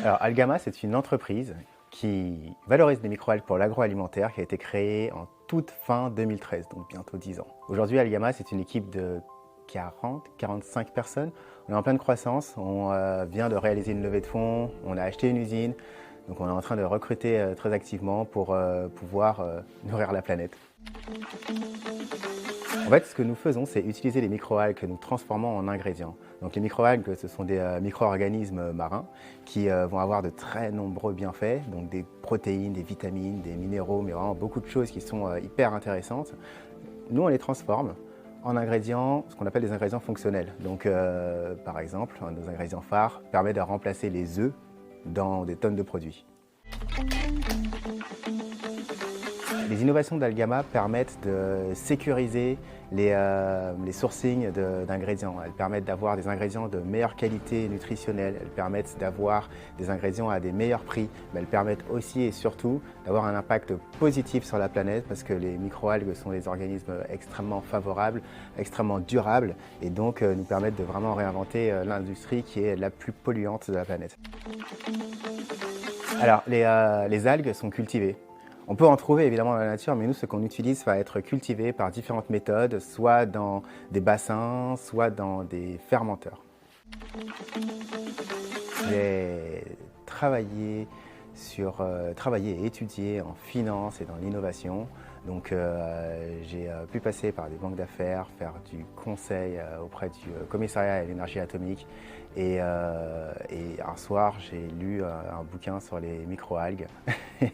Alors, Algama, c'est une entreprise qui valorise des microalgues pour l'agroalimentaire qui a été créée en toute fin 2013, donc bientôt 10 ans. Aujourd'hui, Algama, c'est une équipe de 40-45 personnes. On est en pleine croissance, on vient de réaliser une levée de fonds, on a acheté une usine, donc on est en train de recruter très activement pour pouvoir nourrir la planète. En fait, ce que nous faisons, c'est utiliser les microalgues que nous transformons en ingrédients. Donc les microalgues, ce sont des micro-organismes marins qui vont avoir de très nombreux bienfaits, donc des protéines, des vitamines, des minéraux, mais vraiment beaucoup de choses qui sont hyper intéressantes. Nous, on les transforme en ingrédients, ce qu'on appelle des ingrédients fonctionnels. Donc par exemple, un de nos ingrédients phares permet de remplacer les œufs dans des tonnes de produits. Les innovations d'Algama permettent de sécuriser les sourcings d'ingrédients. Elles permettent d'avoir des ingrédients de meilleure qualité nutritionnelle, elles permettent d'avoir des ingrédients à des meilleurs prix, mais elles permettent aussi et surtout d'avoir un impact positif sur la planète parce que les microalgues sont des organismes extrêmement favorables, extrêmement durables et donc nous permettent de vraiment réinventer l'industrie qui est la plus polluante de la planète. Alors, les algues sont cultivées. On peut en trouver évidemment dans la nature, mais nous, ce qu'on utilise va être cultivé par différentes méthodes, soit dans des bassins, soit dans des fermenteurs. J'ai travaillé et étudié en finance et dans l'innovation. Donc j'ai pu passer par des banques d'affaires, faire du conseil auprès du commissariat à l'énergie atomique. Et un soir, j'ai lu un bouquin sur les microalgues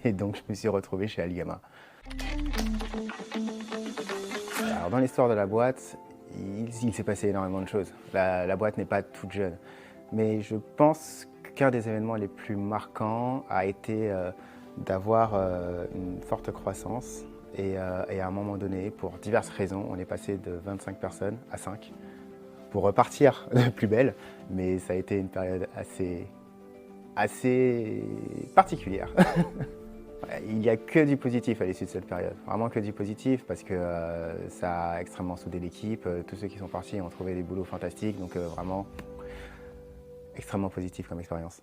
et donc je me suis retrouvé chez Algama. Alors dans l'histoire de la boîte, il s'est passé énormément de choses. La boîte n'est pas toute jeune, mais je pense qu'un des événements les plus marquants a été d'avoir une forte croissance et à un moment donné, pour diverses raisons, on est passé de 25 personnes à 5 pour repartir de plus belle, mais ça a été une période assez particulière. Il n'y a que du positif à l'issue de cette période, vraiment que du positif parce que ça a extrêmement soudé l'équipe, tous ceux qui sont partis ont trouvé des boulots fantastiques, donc vraiment extrêmement positif comme expérience.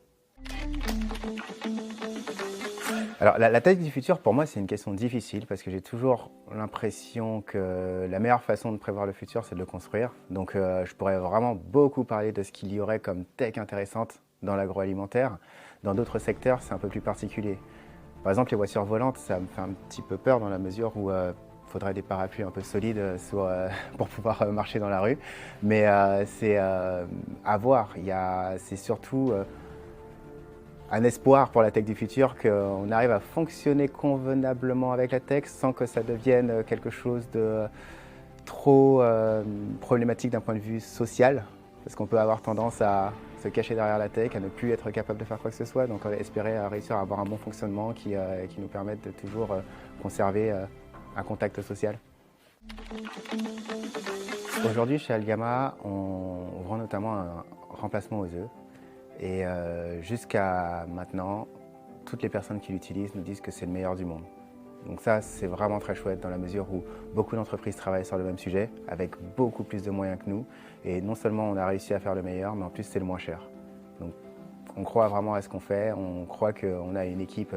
Alors la tech du futur pour moi c'est une question difficile parce que j'ai toujours l'impression que la meilleure façon de prévoir le futur c'est de le construire. Donc je pourrais vraiment beaucoup parler de ce qu'il y aurait comme tech intéressante dans l'agroalimentaire. Dans d'autres secteurs c'est un peu plus particulier. Par exemple les voitures volantes ça me fait un petit peu peur dans la mesure où il faudrait des parapluies un peu solides pour pouvoir marcher dans la rue. Mais c'est à voir, c'est surtout un espoir pour la tech du futur qu'on arrive à fonctionner convenablement avec la tech sans que ça devienne quelque chose de trop problématique d'un point de vue social. Parce qu'on peut avoir tendance à se cacher derrière la tech, à ne plus être capable de faire quoi que ce soit. Donc on va espérer réussir à avoir un bon fonctionnement qui nous permette de toujours conserver un contact social. Aujourd'hui chez Algama, on vend notamment un remplacement aux œufs. Et jusqu'à maintenant, toutes les personnes qui l'utilisent nous disent que c'est le meilleur du monde. Donc ça, c'est vraiment très chouette dans la mesure où beaucoup d'entreprises travaillent sur le même sujet, avec beaucoup plus de moyens que nous. Et non seulement on a réussi à faire le meilleur, mais en plus c'est le moins cher. Donc on croit vraiment à ce qu'on fait, on croit qu'on a une équipe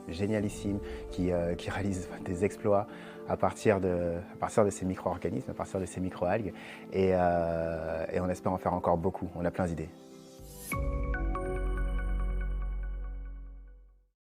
génialissime qui réalise des exploits à partir de ces micro-organismes, à partir de ces micro-algues. Et on espère en faire encore beaucoup, on a plein d'idées.